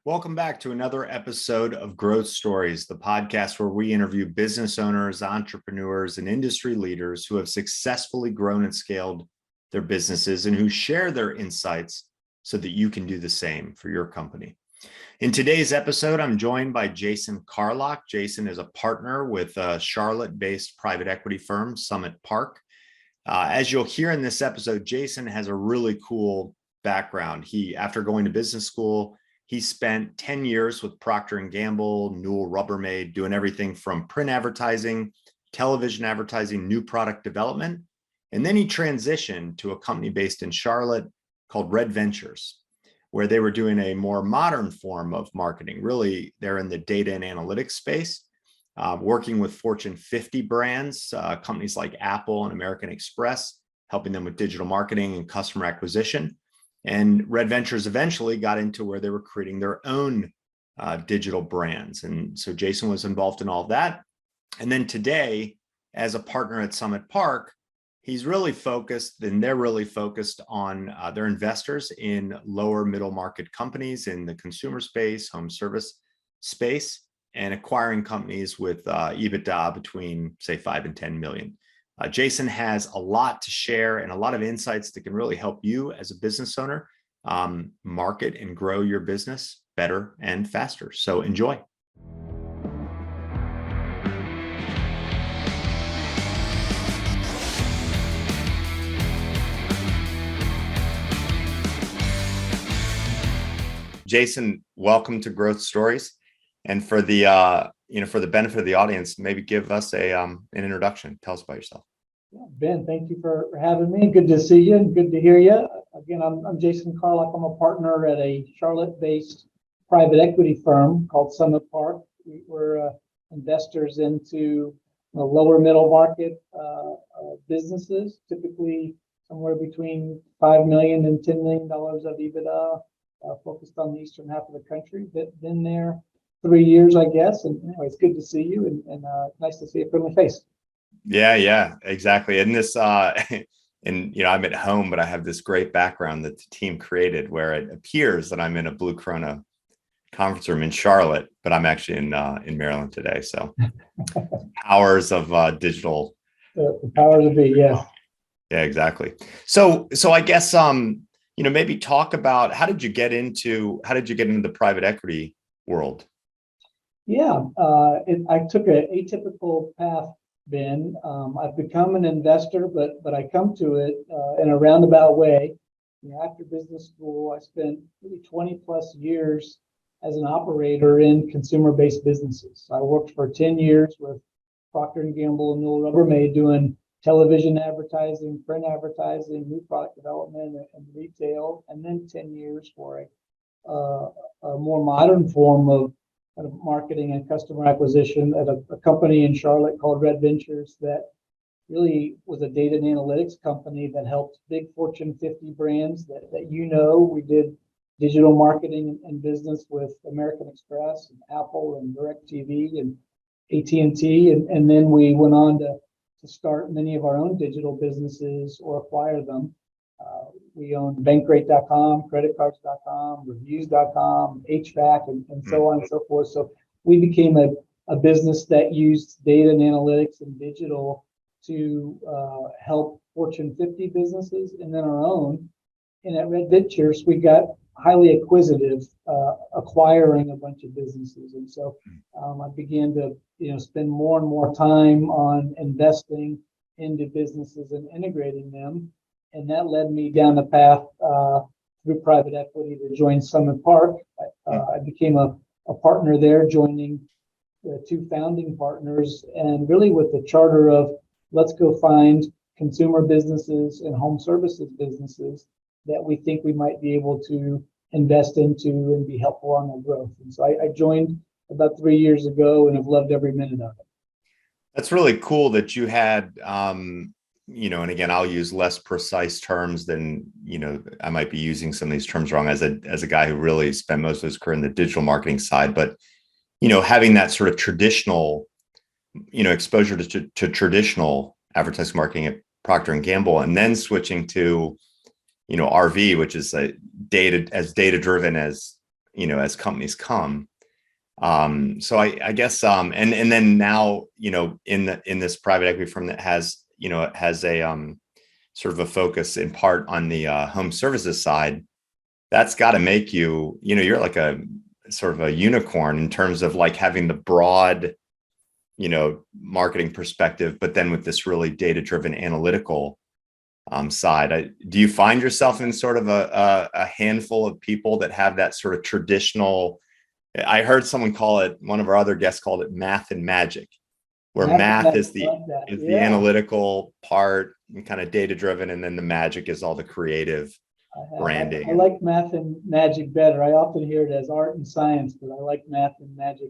Welcome back to another episode of Growth Stories, the podcast where we interview business owners, entrepreneurs, and industry leaders who have successfully grown and scaled their businesses and who share their insights so that you can do the same for your company. In today's episode, I'm joined by Jason Carlock. Jason is a partner with a Charlotte-based private equity firm, Summit Park. As you'll hear in this episode, Jason has a really cool background. After going to business school, he spent 10 years with Proctor & Gamble, Newell, Rubbermaid, doing everything from print advertising, television advertising, new product development. And then he transitioned to a company based in Charlotte called Red Ventures, where they were doing a more modern form of marketing. Really, they're in the data and analytics space, working with Fortune 50 brands, companies like Apple and American Express, helping them with digital marketing and customer acquisition. And Red Ventures eventually got into where they were creating their own digital brands. And so Jason was involved in all of that. And then today, as a partner at Summit Park, he's really focused, and they're really focused on their investors in lower middle market companies in the consumer space, home service space, and acquiring companies with EBITDA between, say, 5 and 10 million. Jason has a lot to share and a lot of insights that can really help you as a business owner market and grow your business better and faster. So enjoy. Jason, welcome to Growth Stories. And for the for the benefit of the audience, maybe give us an introduction. Tell us about yourself. Yeah, Ben, thank you for having me. Good to see you and good to hear you. Again, I'm Jason Carlock. I'm a partner at a Charlotte-based private equity firm called Summit Park. We're investors into lower middle market businesses, typically somewhere between $5 million and $10 million of EBITDA, focused on the eastern half of the country. Been there 3 years, I guess. And anyway, it's good to see you and nice to see a friendly face. Yeah, exactly. And this, and I'm at home, but I have this great background that the team created where it appears that I'm in a Blue Corona conference room in Charlotte, but I'm actually in Maryland today. So powers of digital. The powers of be, yeah. Yeah, exactly. So I guess maybe talk about how did you get into the private equity world? Yeah, I took an atypical path, Ben. I've become an investor, but I come to it in a roundabout way. After business school, I spent really 20 plus years as an operator in consumer-based businesses. I worked for 10 years with Proctor & Gamble and Newell Rubbermaid doing television advertising, print advertising, new product development, and retail, and then 10 years for a more modern form of kind of marketing and customer acquisition at a company in Charlotte called Red Ventures that really was a data and analytics company that helped big Fortune 50 brands that we did digital marketing and business with American Express and Apple and DirecTV and AT&T. And then we went on to start many of our own digital businesses or acquire them. We owned bankrate.com, creditcards.com, reviews.com, HVAC, and so on and so forth. So we became a business that used data and analytics and digital to help Fortune 50 businesses and then our own. And at Red Ventures, we got highly acquisitive, acquiring a bunch of businesses. And so I began to spend more and more time on investing into businesses and integrating them. And that led me down the path through private equity to join Summit Park. I became a partner there, joining the two founding partners, and really with the charter of let's go find consumer businesses and home services businesses that we think we might be able to invest into and be helpful on their growth. And so I joined about 3 years ago and have loved every minute of it. That's really cool that you had and again, I'll use less precise terms than, I might be using some of these terms wrong as a guy who really spent most of his career in the digital marketing side. But, having that sort of traditional, exposure to traditional advertising marketing at Procter & Gamble, and then switching to, RV, which is data driven as as companies come. So I guess, and then now, in this private equity firm that has, it has a, sort of a focus in part on the, home services side, that's got to make you, you're like a sort of a unicorn in terms of like having the broad, marketing perspective, but then with this really data-driven analytical, side. Do you find yourself in sort of a handful of people that have that sort of traditional? I heard someone call it, one of our other guests called it math and magic, where math is the analytical part and kind of data driven, and then the magic is all the creative branding. I like math and magic better. I often hear it as art and science, but I like math and magic.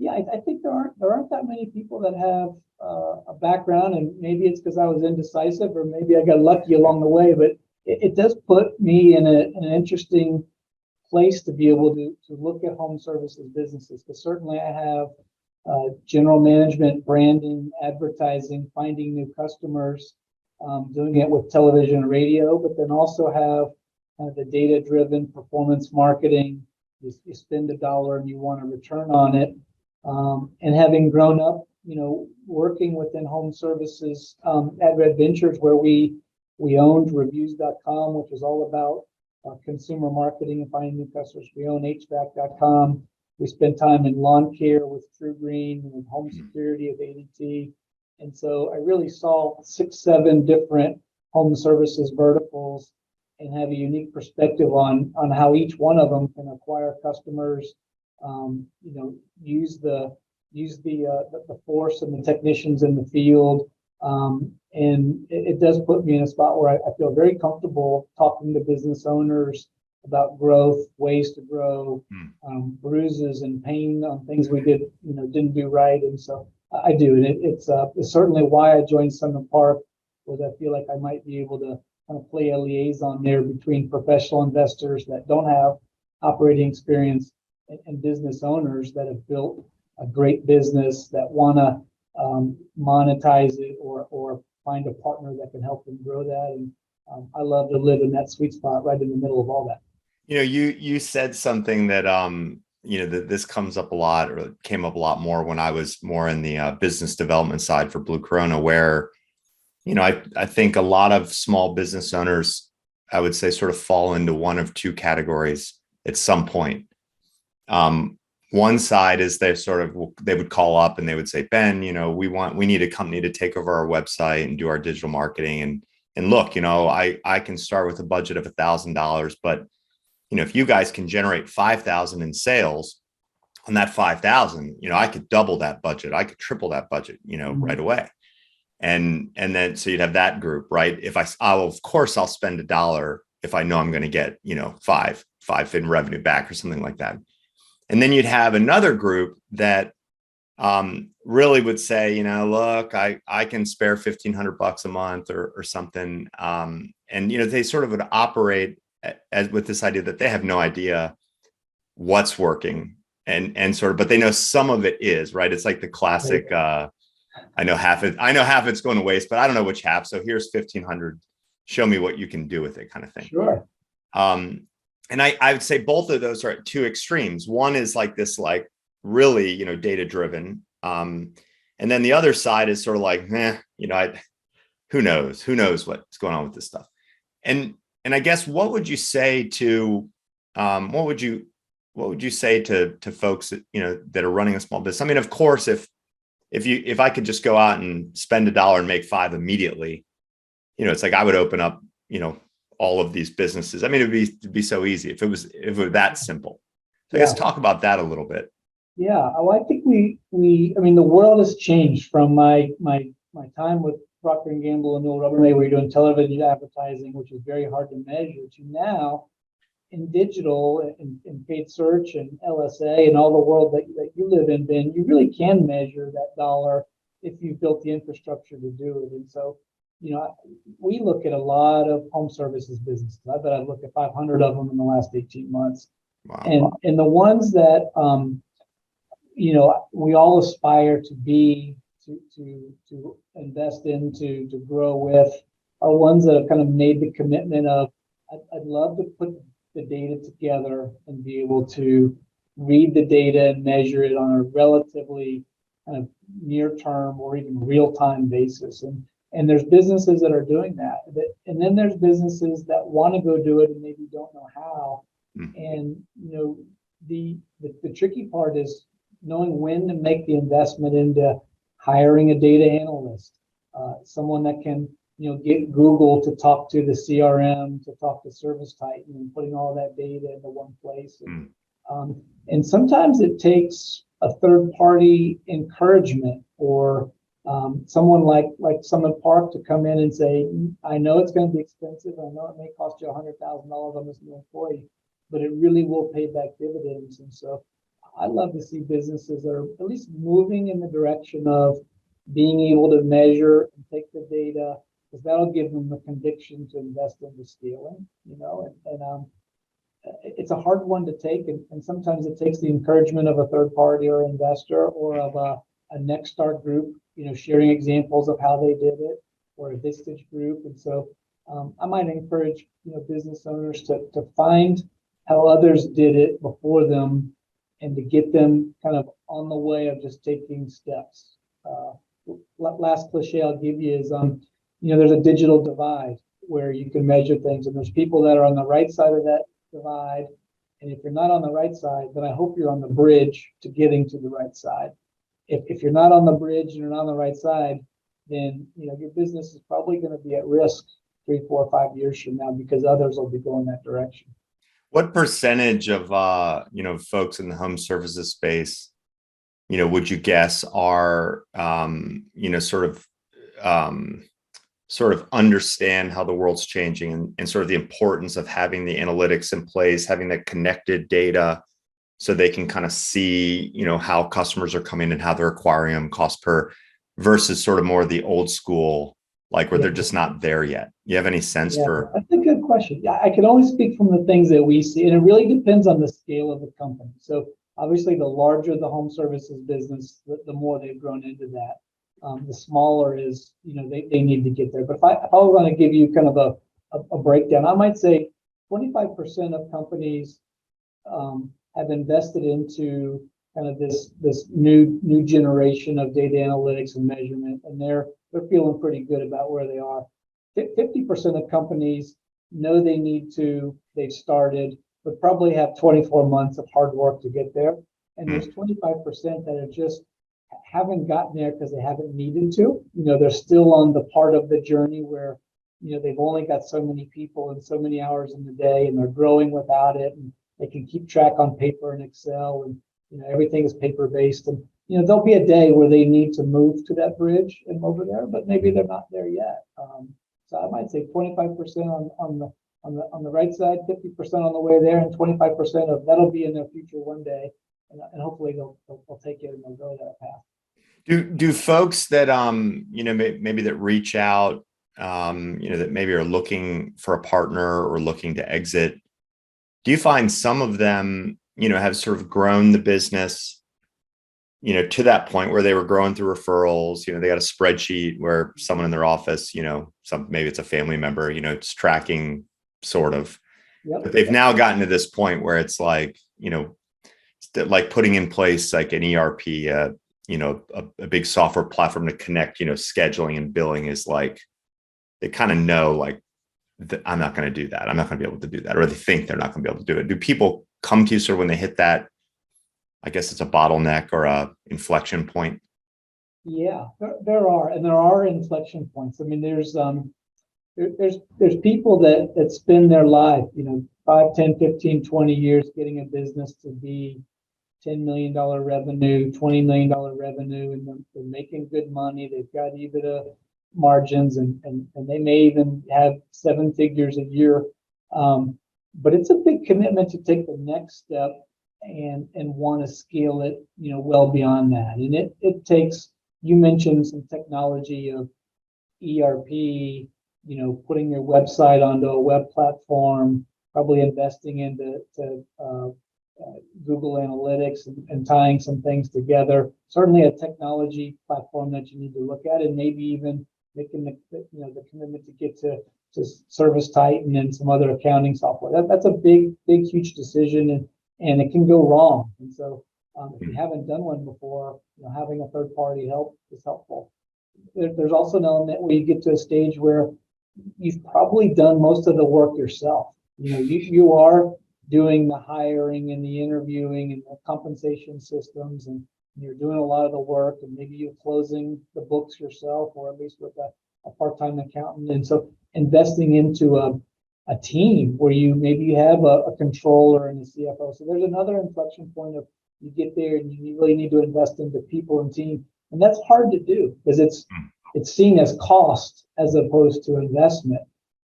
I think there aren't that many people that have a background, and maybe it's because I was indecisive, or maybe I got lucky along the way. But it does put me in an interesting place to be able to look at home services businesses, because certainly I have general management, branding, advertising, finding new customers, doing it with television and radio, but then also have the data-driven performance marketing. You spend $1 and you want a return on it. And having grown up, working within home services at Red Ventures, where we owned reviews.com, which is all about consumer marketing and finding new customers. We own HVAC.com. We spent time in lawn care with True Green and home security with ADT. And so I really saw 6, 7 different home services verticals and have a unique perspective on how each one of them can acquire customers, use the force and the technicians in the field. And it does put me in a spot where I feel very comfortable talking to business owners about growth, ways to grow, bruises and pain on things we didn't do right. And so I do. And it's certainly why I joined Sumner Park, was I feel like I might be able to kind of play a liaison there between professional investors that don't have operating experience and business owners that have built a great business that want to monetize it or find a partner that can help them grow that. And I love to live in that sweet spot right in the middle of all that. You said something that that this comes up a lot, or came up a lot more when I was more in the business development side for Blue Corona, where I think a lot of small business owners, I would say, sort of fall into one of two categories at some point. One side is they would call up and they would say, Ben, we need a company to take over our website and do our digital marketing. And look, I can start with a budget of $1,000, but if you guys can generate 5,000 in sales on that 5,000, I could double that budget. I could triple that budget, right away. And then, so you'd have that group, right? Of course I'll spend $1 if I know I'm going to get, five in revenue back or something like that. And then you'd have another group that really would say, look, I can spare $1,500 a month or something. And, they sort of would operate with this idea that they have no idea what's working and sort of, but they know some of it is, right. It's like the classic, I know half it's going to waste, but I don't know which half. So here's 1,500, show me what you can do with it, kind of thing. Sure. And I would say both of those are at two extremes. One is like this, like really, data driven. And then the other side is sort of like, who knows what's going on with this stuff. And I guess, what would you say to, what would you say to folks that, that are running a small business? I mean, of course, if I could just go out and spend $1 and make $5 immediately, it's like I would open up, all of these businesses. I mean, it'd be so easy if it was that simple. So I guess talk about that a little bit. Yeah. Well, I think the world has changed from my time with Proctor & Gamble and Newell Rubbermaid, where you're doing television advertising, which is very hard to measure, to now in digital and paid search and LSA and all the world that you live in, Ben, you really can measure that dollar if you've built the infrastructure to do it. And so, we look at a lot of home services businesses. I bet I've looked at 500 of them in the last 18 months. Wow. And the ones that, we all aspire to be, to invest in, to grow with, are ones that have kind of made the commitment of, I'd love to put the data together and be able to read the data and measure it on a relatively kind of near term or even real time basis. And there's businesses that are doing that. And then there's businesses that want to go do it and maybe don't know how. And the tricky part is knowing when to make the investment into hiring a data analyst, someone that can get Google to talk to the CRM, to talk to Service Titan, and putting all that data into one place. And sometimes it takes a third party encouragement or someone like Summit Park to come in and say, I know it's going to be expensive. I know it may cost you $100,000 on this new employee, but it really will pay back dividends. And so I love to see businesses that are at least moving in the direction of being able to measure and take the data, because that'll give them the conviction to invest into scaling, and it's a hard one to take. And sometimes it takes the encouragement of a third party or investor or of a next start group, sharing examples of how they did it, or a Vistage group. And so I might encourage, business owners to find how others did it before them and to get them kind of on the way of just taking steps. Last cliche I'll give you is, there's a digital divide where you can measure things, and there's people that are on the right side of that divide. And if you're not on the right side, then I hope you're on the bridge to getting to the right side. If you're not on the bridge and you're not on the right side, then your business is probably going to be at risk 3, 4, 5 years from now because others will be going that direction. What percentage of folks in the home services space, would you guess are sort of understand how the world's changing and sort of the importance of having the analytics in place, having that connected data so they can kind of see, how customers are coming and how they're acquiring them cost per, versus sort of more the old school, like where they're just not there yet? You have any sense for? That's a good question. Yeah, I can only speak from the things that we see, and it really depends on the scale of the company. So obviously, the larger the home services business, the more they've grown into that. The smaller is, they need to get there. But if I was going to give you kind of a breakdown, I might say 25% of companies have invested into kind of this new generation of data analytics and measurement, and they're feeling pretty good about where they are. 50% of companies know they need to, they've started, but probably have 24 months of hard work to get there. And there's 25% that are just haven't gotten there because they haven't needed to. They're still on the part of the journey where, they've only got so many people and so many hours in the day, and they're growing without it. And they can keep track on paper and Excel, and, everything is paper based. And, there'll be a day where they need to move to that bridge and over there, but maybe they're not there yet. So I might say 25% on the right side, 50% on the way there, and 25% of that'll be in their future one day. And hopefully they'll take it and they'll go that path. Do folks that maybe that reach out, that maybe are looking for a partner or looking to exit, do you find some of them have sort of grown the business to that point where they were growing through referrals? They got a spreadsheet where someone in their office, maybe it's a family member, it's tracking sort of, but they've now gotten to this point where it's like, like putting in place like an ERP, a big software platform to connect, scheduling and billing is like, they kind of know like, I'm not going to do that. I'm not going to be able to do that. Or they think they're not going to be able to do it. Do people come to you sort of when they hit that, I guess it's a bottleneck or a inflection point? Yeah, there are inflection points. I mean, there's people that spend their life, 5, 10, 15, 20 years getting a business to be $10 million revenue, $20 million revenue, and they're making good money. They've got EBITDA margins, and they may even have 7 figures a year. But it's a big commitment to take the next step and want to scale it, well beyond that. And it takes, you mentioned some technology of ERP, putting your website onto a web platform, probably investing into Google Analytics and tying some things together. Certainly a technology platform that you need to look at, and maybe even making the commitment to get to Service Titan and some other accounting software. That's a big, huge decision, and it can go wrong. And so if you haven't done one before, having a third party help is helpful. There's also an element where you get to a stage where you've probably done most of the work yourself. You are doing the hiring and the interviewing and the compensation systems, and you're doing a lot of the work, and maybe you're closing the books yourself, or at least with a part-time accountant. And so investing into a team where you have a controller and a CFO. So there's another inflection point of you get there and you really need to invest into people and team. And that's hard to do because it's seen as cost as opposed to investment.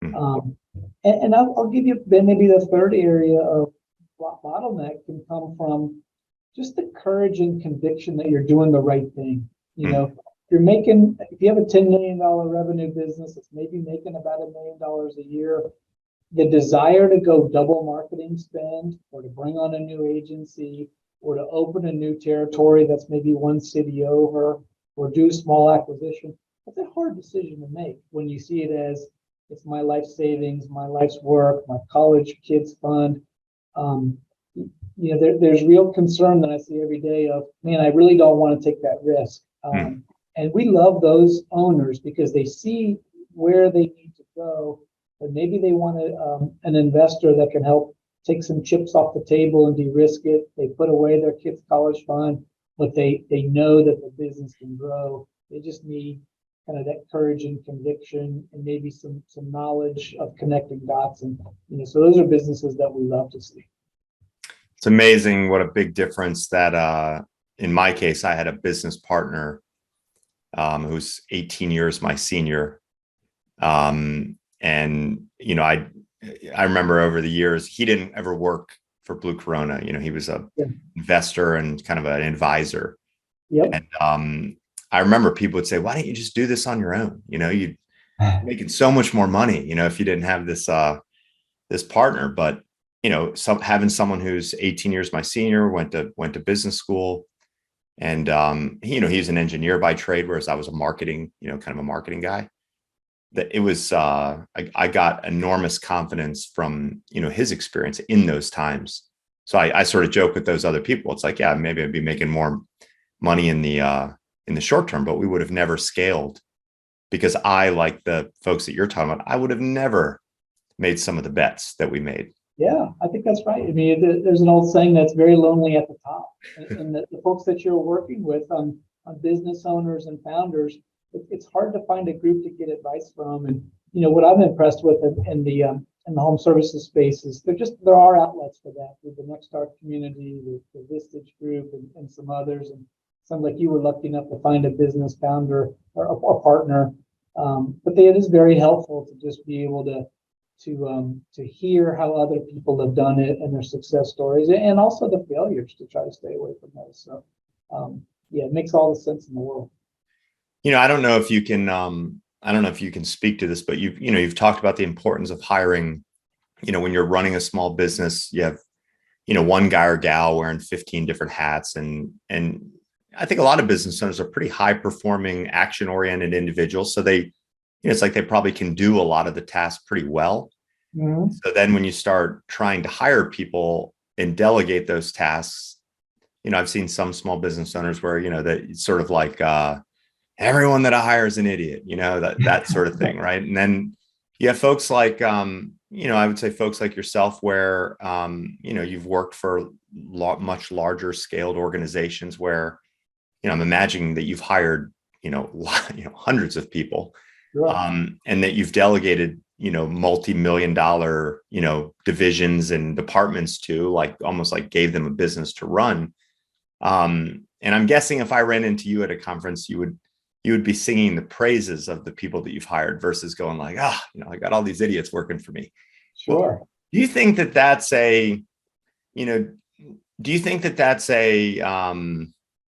And I'll give you, Ben, maybe the third area of bottleneck can come from just the courage and conviction that you're doing the right thing. If you have a $10 million revenue business, it's maybe making about $1 million a year. The desire to go double marketing spend, or to bring on a new agency, or to open a new territory that's maybe one city over, or do small acquisition, that's a hard decision to make when you see it as it's my life savings, my life's work, my college kids fund. There's real concern that I see every day of, man, I really don't want to take that risk. And we love those owners because they see where they need to go, but maybe they want an investor that can help take some chips off the table and de-risk it. They put away their kids' college fund, but they know that the business can grow. They just need kind of that courage and conviction, and maybe some knowledge of connecting dots. And so those are businesses that we love to see. It's amazing what a big difference that in my case, I had a business partner who's 18 years my senior. And I remember over the years, he didn't ever work for Blue Corona. He was a investor and kind of an advisor. Yep. And I remember people would say, why don't you just do this on your own? You'd making so much more money, if you didn't have this this partner. But having someone who's 18 years my senior, went to business school, and he's an engineer by trade, whereas I was a marketing, kind of a marketing guy. That it was I got enormous confidence from his experience in those times. So I sort of joke with those other people. It's like, yeah, maybe I'd be making more money in the short term, but we would have never scaled, because I, like the folks that you're talking about, I would have never made some of the bets that we made. Yeah, I think that's right. I mean, there's an old saying that's very lonely at the top, and the folks that you're working with on business owners and founders, it's hard to find a group to get advice from. And what I'm impressed with in the home services space is there are outlets for that, with the Next Start community, the Vistage group, and some others. And sounds like you were lucky enough to find a business founder or partner. But it is very helpful to just be able to hear how other people have done it and their success stories, and also the failures, to try to stay away from those. So it makes all the sense in the world. I don't know if you can speak to this, but you've talked about the importance of hiring. When you're running a small business, you have one guy or gal wearing 15 different hats, and I think a lot of business owners are pretty high performing, action oriented individuals. So it's like they probably can do a lot of the tasks pretty well. Mm-hmm. So then when you start trying to hire people and delegate those tasks, I've seen some small business owners where, that it's sort of like, everyone that I hire is an idiot, that sort of thing. Right. And then you have folks like, I would say folks like yourself where, you've worked for much larger scaled organizations where, I'm imagining that you've hired, hundreds of people, and that you've delegated, multi-million-dollar, divisions and departments to, like, almost like gave them a business to run. And I'm guessing if I ran into you at a conference, you would be singing the praises of the people that you've hired versus going like, I got all these idiots working for me. Sure. Well, do you think that that's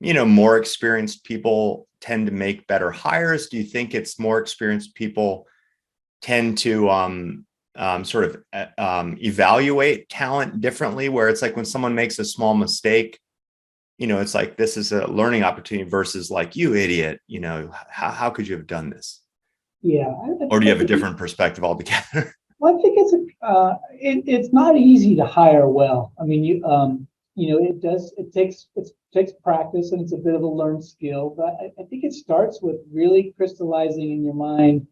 more experienced people tend to make better hires? Do you think it's more experienced people tend to sort of evaluate talent differently, where it's like when someone makes a small mistake, it's like, this is a learning opportunity versus like, you idiot, how could you have done this? Yeah. Or do you have a different perspective altogether? Well, I think it's not easy to hire well. I mean, it takes practice and it's a bit of a learned skill, but I think it starts with really crystallizing in your mind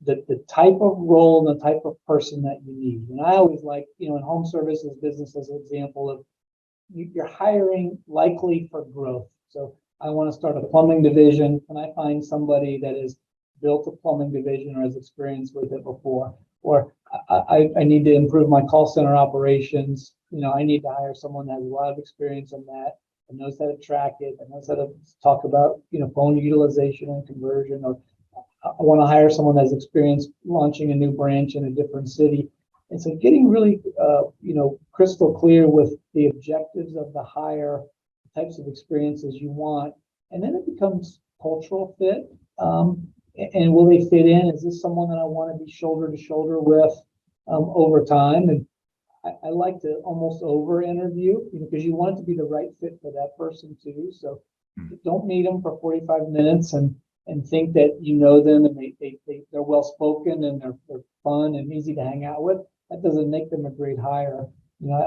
the type of role and the type of person that you need. And I always like, in home services business as an example of you're hiring likely for growth. So I want to start a plumbing division. Can I find somebody that has built a plumbing division or has experience with it before? Or I need to improve my call center operations. I need to hire someone that has a lot of experience in that and knows how to track it and knows how to talk about, phone utilization and conversion. Or I want to hire someone that has experience launching a new branch in a different city. And so getting really, crystal clear with the objectives of the hire, the types of experiences you want, and then it becomes cultural fit. And will they fit in? Is this someone that I want to be shoulder to shoulder with over time? And I like to almost over interview, because you want it to be the right fit for that person too. So don't meet them for 45 minutes and think that you know them and they're well spoken and they're fun and easy to hang out with. That doesn't make them a great hire.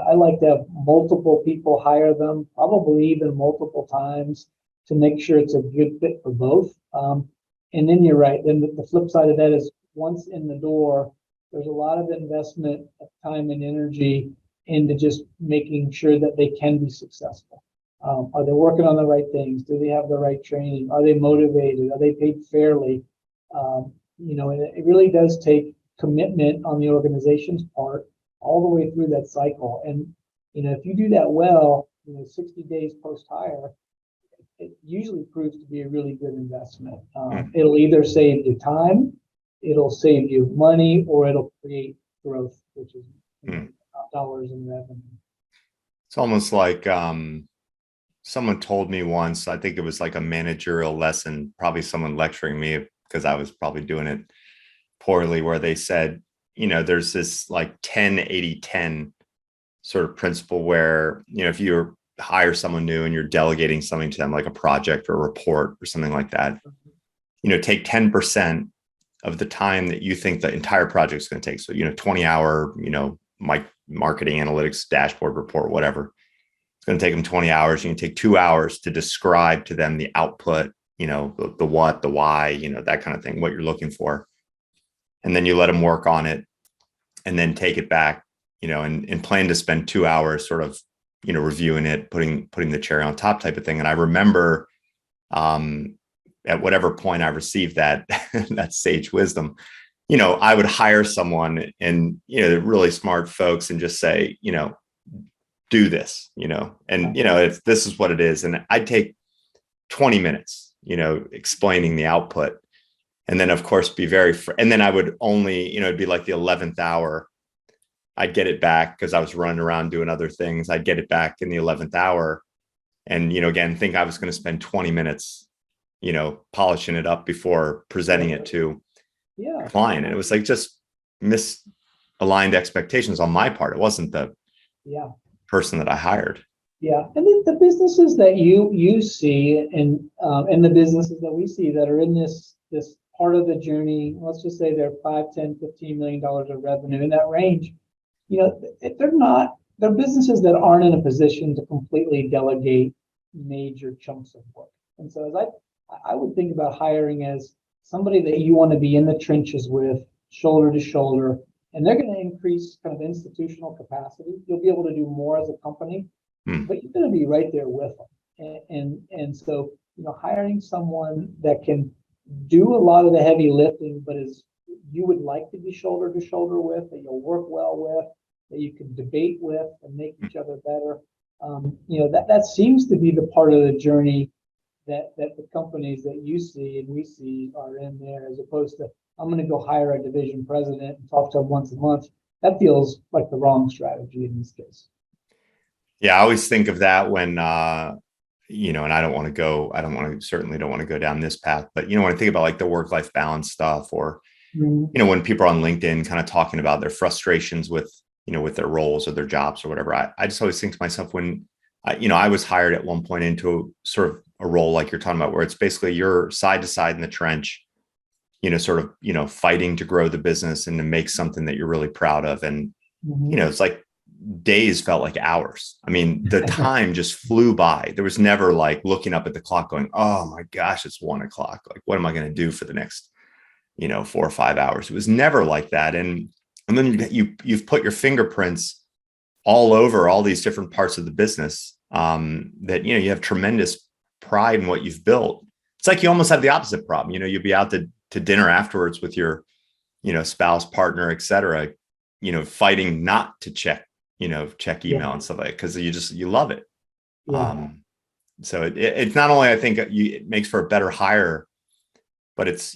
I like to have multiple people hire them, probably even multiple times, to make sure it's a good fit for both. And then you're right. Then the flip side of that is once in the door, there's a lot of investment of time and energy into just making sure that they can be successful. Are they working on the right things? Do they have the right training? Are they motivated? Are they paid fairly? And it really does take commitment on the organization's part all the way through that cycle. And, if you do that well, 60 days post-hire, it usually proves to be a really good investment. It'll either save you time, it'll save you money, or it'll create growth, which is dollars in revenue. It's almost like someone told me once, I think it was like a managerial lesson, probably someone lecturing me because I was probably doing it poorly, where they said, there's this like 10-80-10 sort of principle where, if you hire someone new and you're delegating something to them, like a project or a report or something like that, take 10% of the time that you think the entire project is going to take. So, 20-hour, marketing analytics, dashboard report, whatever. It's going to take them 20 hours. You can take 2 hours to describe to them the output, the what, the why, that kind of thing, what you're looking for. And then you let them work on it and then take it back, and plan to spend 2 hours sort of, reviewing it, putting the cherry on top type of thing. And I remember at whatever point I received that, that sage wisdom, I would hire someone and, really smart folks and just say, do this, and, this is what it is. And I'd take 20 minutes, explaining the output. And then, of course, be and then I would only, it'd be like the 11th hour. I'd get it back because I was running around doing other things. I'd get it back in the 11th hour. And, again, think I was going to spend 20 minutes, polishing it up before presenting it to a client. And it was like just misaligned expectations on my part. It wasn't the person that I hired. Yeah. And then the businesses that you see and the businesses that we see that are in this part of the journey, let's just say they're $5, $10, $15 million of revenue in that range. They're businesses that aren't in a position to completely delegate major chunks of work. And so as I would think about hiring as somebody that you want to be in the trenches with, shoulder to shoulder, and they're going to increase kind of institutional capacity. You'll be able to do more as a company, but you're going to be right there with them. And so, hiring someone that can do a lot of the heavy lifting, but you would like to be shoulder to shoulder with, that you'll work well with, that you can debate with and make each other better. That seems to be the part of the journey that the companies that you see and we see are in there, as opposed to, I'm going to go hire a division president and talk to him once a month. That feels like the wrong strategy in this case. Yeah, I always think of that when, and I certainly don't want to go down this path, but, when I think about like the work-life balance stuff, or, when people are on LinkedIn kind of talking about their frustrations with, with their roles or their jobs or whatever, I just always think to myself, when, I was hired at one point into sort of a role like you're talking about, where it's basically you're side to side in the trench, sort of, fighting to grow the business and to make something that you're really proud of. And, it's like days felt like hours. I mean, the time just flew by. There was never like looking up at the clock going, oh my gosh, it's 1 o'clock. Like, what am I going to do for the next, 4 or 5 hours? It was never like that. And then you've put your fingerprints all over all these different parts of the business, that, you have tremendous pride in what you've built. It's like you almost have the opposite problem. You'd be out to dinner afterwards with your, spouse, partner, et cetera, fighting not to check email and stuff like that, because you love it. Yeah. So it's not only, I think it makes for a better hire, but it's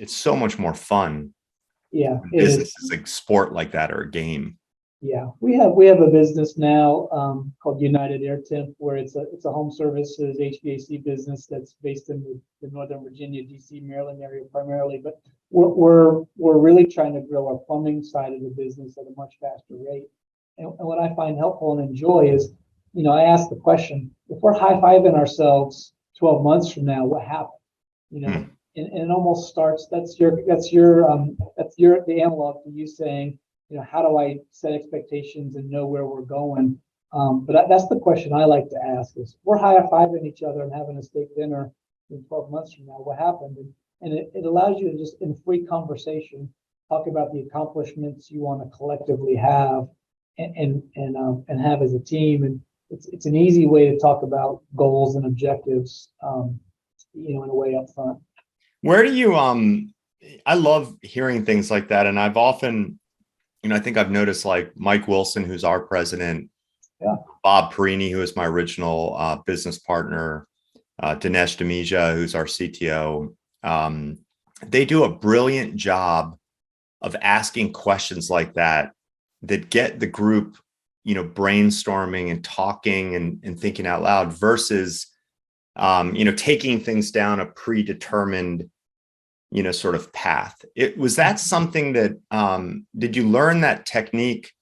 so much more fun. Yeah. Business is like sport like that, or a game. Yeah, we have a business now called United Air Temp, where it's a home services HVAC business that's based in the Northern Virginia, DC, Maryland area primarily. But we're really trying to grow our plumbing side of the business at a much faster rate. And what I find helpful and enjoy is, I ask the question: if we're high-fiving ourselves 12 months from now, what happened? And it almost starts. That's the analog to you saying, how do I set expectations and know where we're going? But that's the question I like to ask: is we're high-fiving each other and having a steak dinner in 12 months from now, what happened? And it allows you to just, in free conversation, talk about the accomplishments you want to collectively have and have as a team. And it's an easy way to talk about goals and objectives, in a way up front. Where do you, I love hearing things like that. And I've often, I think I've noticed like Mike Wilson, who's our president, Bob Perini, who is my original business partner, Dinesh Damija, who's our CTO. They do a brilliant job of asking questions like that get the group, brainstorming and talking and thinking out loud versus, taking things down a predetermined, sort of path. Was that something that, did you learn that technique,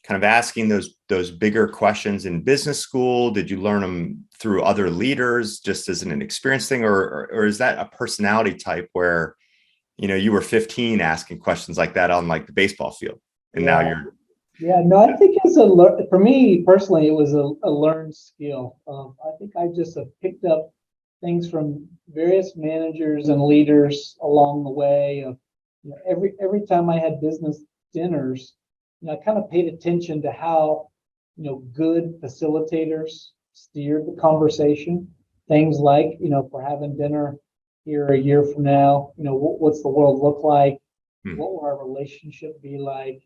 kind of asking those bigger questions in business school? Did you learn them through other leaders, just as an experience thing? Or is that a personality type where, you were 15 asking questions like that on like the baseball field, and now you're. Yeah, no, I think for me personally, it was a learned skill. I think I just have picked up things from various managers and leaders along the way. Every time I had business dinners, I kind of paid attention to how, good facilitators steered the conversation. Things like, if we're having dinner here a year from now, what's the world look like? What will our relationship be like?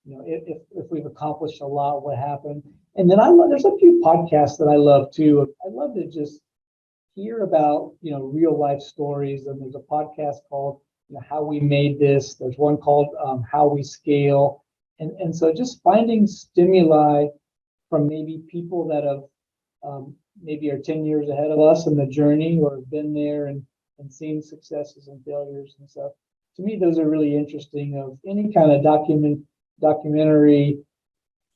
If we've accomplished a lot, what happened? And then there's a few podcasts that I love too. I love to just hear about, real life stories. And there's a podcast called, How We Made This. There's one called How We Scale. And so just finding stimuli from maybe people that have maybe are 10 years ahead of us in the journey, or have been there and seen successes and failures and stuff. To me, those are really interesting. Of any kind of documentary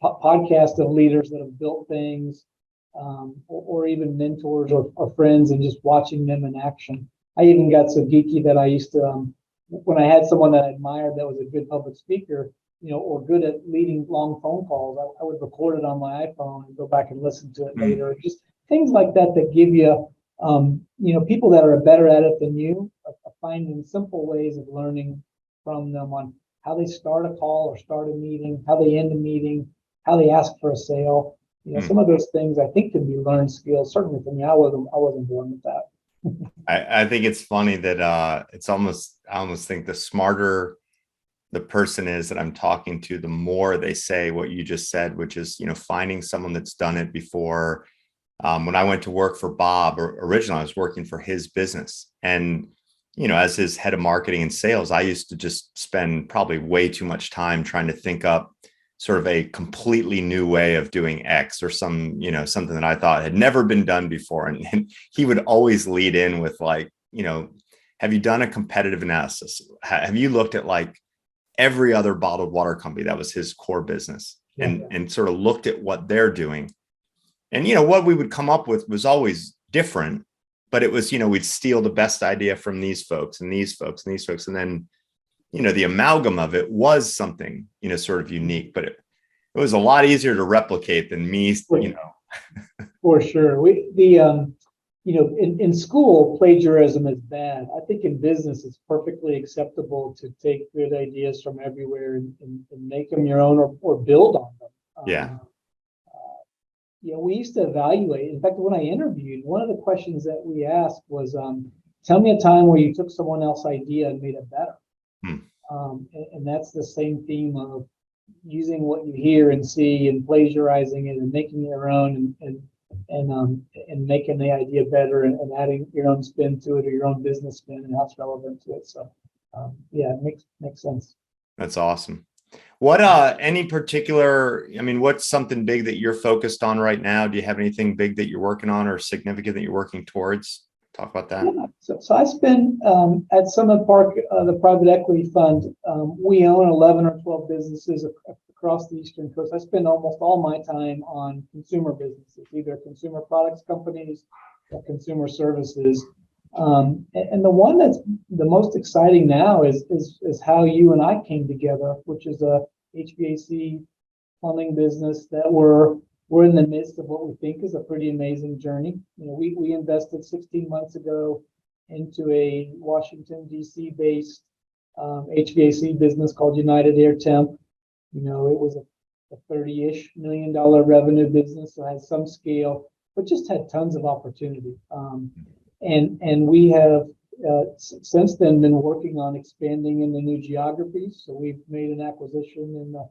podcast of leaders that have built things, or even mentors or friends, and just watching them in action. I even got so geeky that I used to, when I had someone that I admired that was a good public speaker, or good at leading long phone calls, I would record it on my iPhone and go back and listen to it later. Just things like that give you, people that are better at it than you, finding simple ways of learning from them on how they start a call or start a meeting, how they end a meeting, how they ask for a sale. Some of those things I think can be learned skills. Certainly for me, I wasn't born with that. I think it's funny that I almost think the smarter the person is that I'm talking to, the more they say what you just said, which is, finding someone that's done it before. When I went to work for Bob, originally I was working for his business, and as his head of marketing and sales, I used to just spend probably way too much time trying to think up sort of a completely new way of doing X, or something that I thought had never been done before. And he would always lead in with like, have you done a competitive analysis? Have you looked at like every other bottled water company? That was his core business, and sort of looked at what they're doing. And, what we would come up with was always different, but it was, we'd steal the best idea from these folks and these folks and these folks. And then, the amalgam of it was something, sort of unique, but it was a lot easier to replicate than me, For sure. In school, plagiarism is bad. I think in business, it's perfectly acceptable to take good ideas from everywhere and make them your own or build on them. Yeah. We used to evaluate. In fact, when I interviewed, one of the questions that we asked was, tell me a time where you took someone else's idea and made it better. And that's the same theme of using what you hear and see and plagiarizing it and making it your own and making the idea better and adding your own spin to it or your own business spin and how it's relevant to it. So it makes sense. That's awesome. What any particular, what's something big that you're focused on right now? Do you have anything big that you're working on or significant that you're working towards? Talk about that. Yeah. So I spend at Summit Park, the private equity fund, we own 11 or 12 businesses across the Eastern Coast. I spend almost all my time on consumer businesses, either consumer products companies or consumer services. And the one that's the most exciting now is how you and I came together, which is a HVAC plumbing business that we're in the midst of what we think is a pretty amazing journey. We invested 16 months ago into a Washington, D.C. based HVAC business called United Air Temp. It was a $30-ish million revenue business, so had some scale, but just had tons of opportunity. And we have since then been working on expanding into new geographies. So we've made an acquisition in the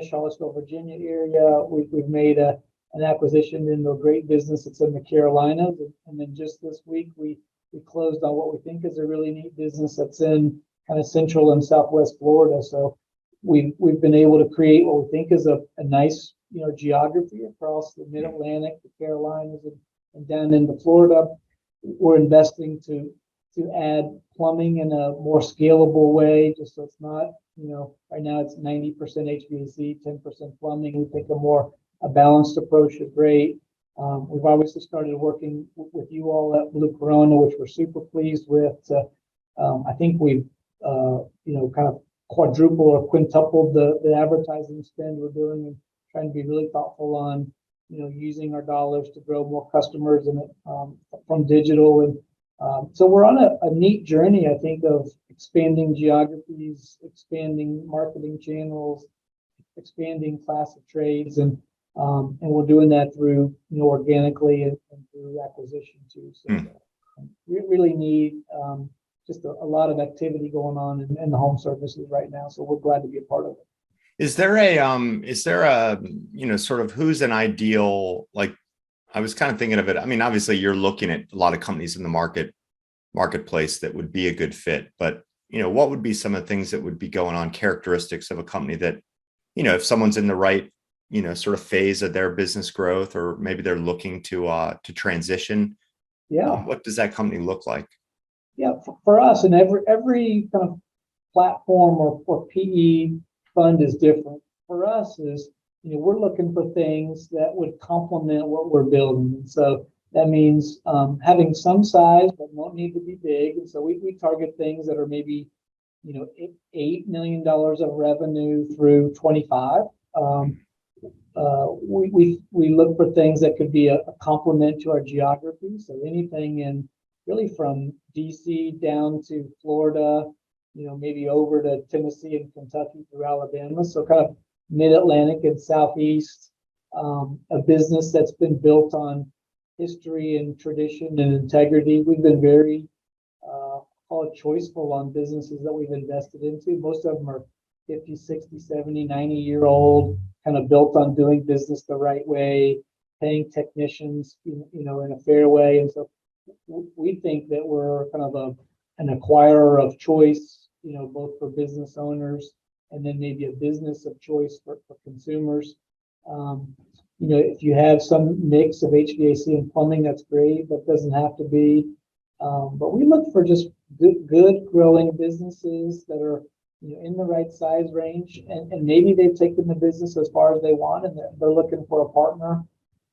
Charlottesville, Virginia area. We've made an acquisition into a great business that's in the Carolinas. And then just this week, we closed on what we think is a really neat business that's in kind of central and southwest Florida. So we've been able to create what we think is a nice, geography across the Mid-Atlantic, the Carolinas, and down into Florida. We're investing to add plumbing in a more scalable way, just so it's not, right now it's 90% HVAC, 10% plumbing. We think a balanced approach is great. We've obviously started working with you all at Blue Corona, which we're super pleased with. I think we've, kind of quadrupled or quintupled the advertising spend we're doing and trying to be really thoughtful on, using our dollars to grow more customers and from digital. And so we're on a neat journey, I think, of expanding geographies, expanding marketing channels, expanding class of trades, and we're doing that through, organically and through acquisition too. So we really need just a lot of activity going on in the home services right now. So we're glad to be a part of it. Is there a sort of who's an ideal, like, I was kind of thinking of it. Obviously you're looking at a lot of companies in the marketplace that would be a good fit, but what would be some of the things that would be going on, characteristics of a company that, if someone's in the right, sort of phase of their business growth, or maybe they're looking to transition. Yeah. What does that company look like? Yeah. For us, and every kind of platform or PE fund is different. For us is, we're looking for things that would complement what we're building. And so that means having some size, but won't need to be big. And so we target things that are maybe, $8 million of revenue through 25. We look for things that could be a complement to our geography. So anything in really from DC down to Florida, maybe over to Tennessee and Kentucky through Alabama. So kind of Mid-Atlantic and Southeast, a business that's been built on history and tradition and integrity. We've been very, call it choiceful on businesses that we've invested into. Most of them are 50, 60, 70, 90-year-old, kind of built on doing business the right way, paying technicians, in a fair way. And so we think that we're kind of an acquirer of choice, both for business owners and then maybe a business of choice for consumers. If you have some mix of HVAC and plumbing, that's great, but doesn't have to be. But we look for just good growing businesses that are, in the right size range, and maybe they've taken the business as far as they want, and they're looking for a partner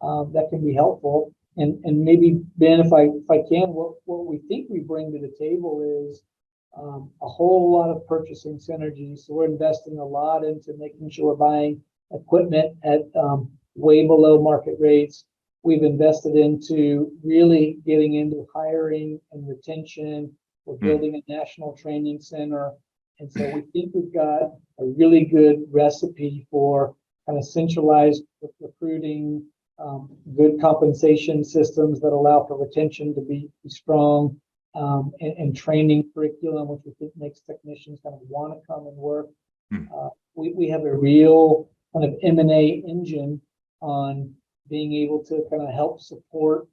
that can be helpful. And maybe Ben, if I can, what we think we bring to the table is a whole lot of purchasing synergies. So we're investing a lot into making sure we're buying equipment at way below market rates. We've invested into really getting into hiring and retention. We're building a national training center. And so we think we've got a really good recipe for kind of centralized recruiting, good compensation systems that allow for retention to be strong, and training curriculum, which we think makes technicians kind of want to come and work. We have a real kind of M&A engine on being able to kind of help support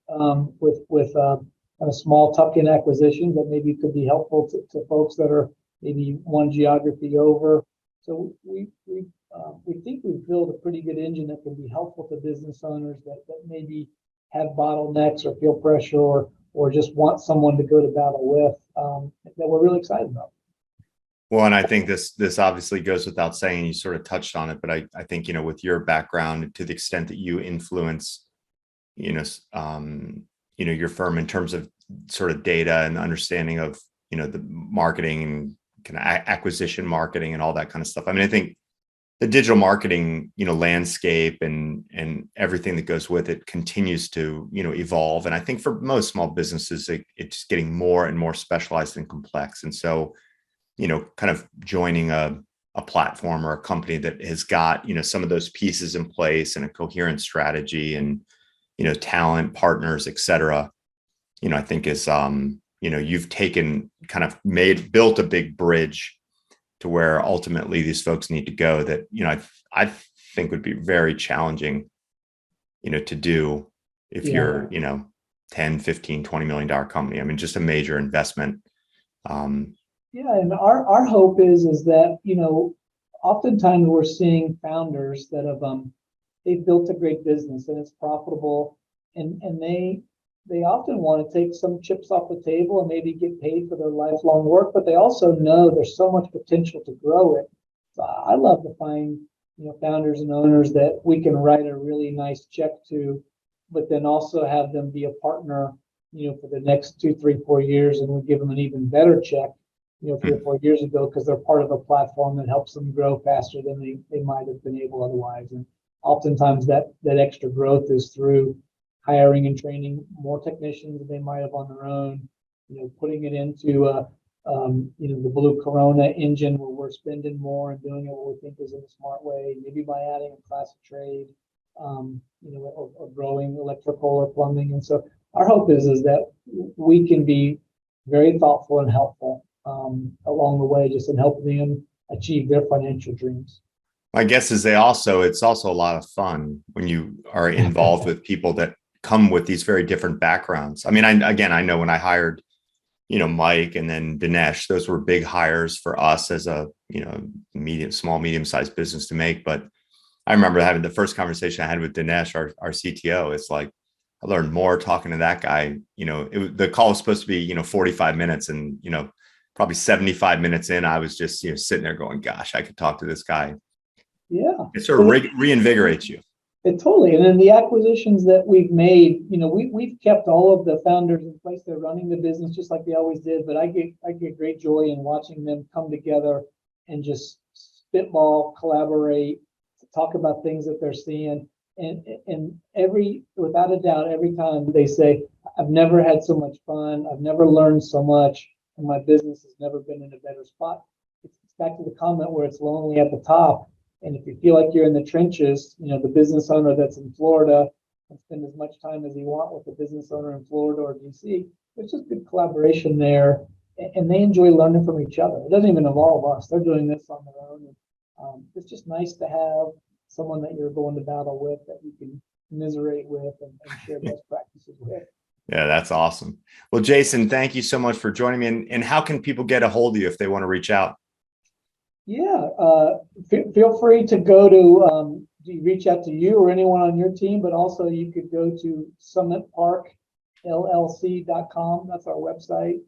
with kind of small tuck-in acquisitions that maybe could be helpful to folks that are maybe one geography over. So we think we've built a pretty good engine that can be helpful to business owners that maybe have bottlenecks or feel pressure or just want someone to go to battle with, that we're really excited about. Well, and I think this obviously goes without saying, you sort of touched on it, but I think, with your background, to the extent that you influence, your firm in terms of sort of data and understanding of, the marketing and kind of acquisition marketing and all that kind of stuff. I mean, I think the digital marketing, landscape and everything that goes with it continues to, evolve. And I think for most small businesses, it's getting more and more specialized and complex. And so, kind of joining a platform or a company that has got, some of those pieces in place and a coherent strategy and, talent, partners, et cetera, I think is, you've taken kind of built a big bridge to where ultimately these folks need to go that, I think would be very challenging, to do if you're, 10, 15, $20 million company. I mean, just a major investment. Yeah, and our hope is that, oftentimes we're seeing founders that have they've built a great business and it's profitable, and they often want to take some chips off the table and maybe get paid for their lifelong work, but they also know there's so much potential to grow it. So I love to find, founders and owners that we can write a really nice check to, but then also have them be a partner, for the next 2, 3, 4 years, and we give them an even better check, 3 or 4 years ago, because they're part of a platform that helps them grow faster than they might have been able otherwise. And oftentimes that extra growth is through hiring and training more technicians than they might have on their own, putting it into the Blue Corona engine where we're spending more and doing it what we think is in a smart way, maybe by adding a class of trade, or growing electrical or plumbing. And so our hope is that we can be very thoughtful and helpful along the way, just in helping them achieve their financial dreams. My guess is it's also a lot of fun when you are involved with people that come with these very different backgrounds. I mean, I know when I hired, Mike and then Dinesh, those were big hires for us as a, medium-sized business to make. But I remember having the first conversation I had with Dinesh, our CTO. It's like, I learned more talking to that guy. The call was supposed to be, 45 minutes and, probably 75 minutes in, I was just, sitting there going, gosh, I could talk to this guy. Yeah. It sort of reinvigorates you. It totally. And then the acquisitions that we've made, we've kept all of the founders in place. They're running the business just like they always did. But I get great joy in watching them come together and just spitball, collaborate, talk about things that they're seeing. And without a doubt, every time they say, I've never had so much fun. I've never learned so much. And my business has never been in a better spot. It's back to the comment where it's lonely at the top. And if you feel like you're in the trenches, the business owner that's in Florida can spend as much time as you want with the business owner in Florida or DC. There's just good collaboration there, and they enjoy learning from each other. It doesn't even involve us. They're doing this on their own. And, it's just nice to have someone that you're going to battle with that you can commiserate with and share best practices with. Yeah, that's awesome. Well, Jason, thank you so much for joining me. And how can people get a hold of you if they want to reach out? Yeah, feel free to go to reach out to you or anyone on your team, but also you could go to summitparkllc.com. That's our website.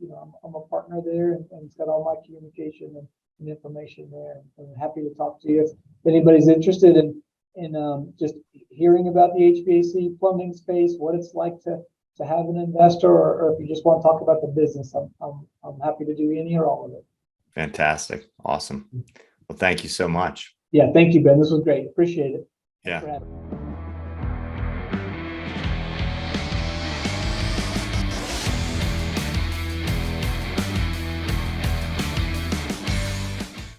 I'm a partner there, and it's got all my communication and information there. I'm happy to talk to you if anybody's interested. And just hearing about the HVAC plumbing space, what it's like to have an investor, or if you just want to talk about the business, I'm happy to do any or all of it. Fantastic. Awesome. Well, thank you so much. Yeah, thank you, Ben. This was great. Appreciate it. Yeah. Thanks for having me.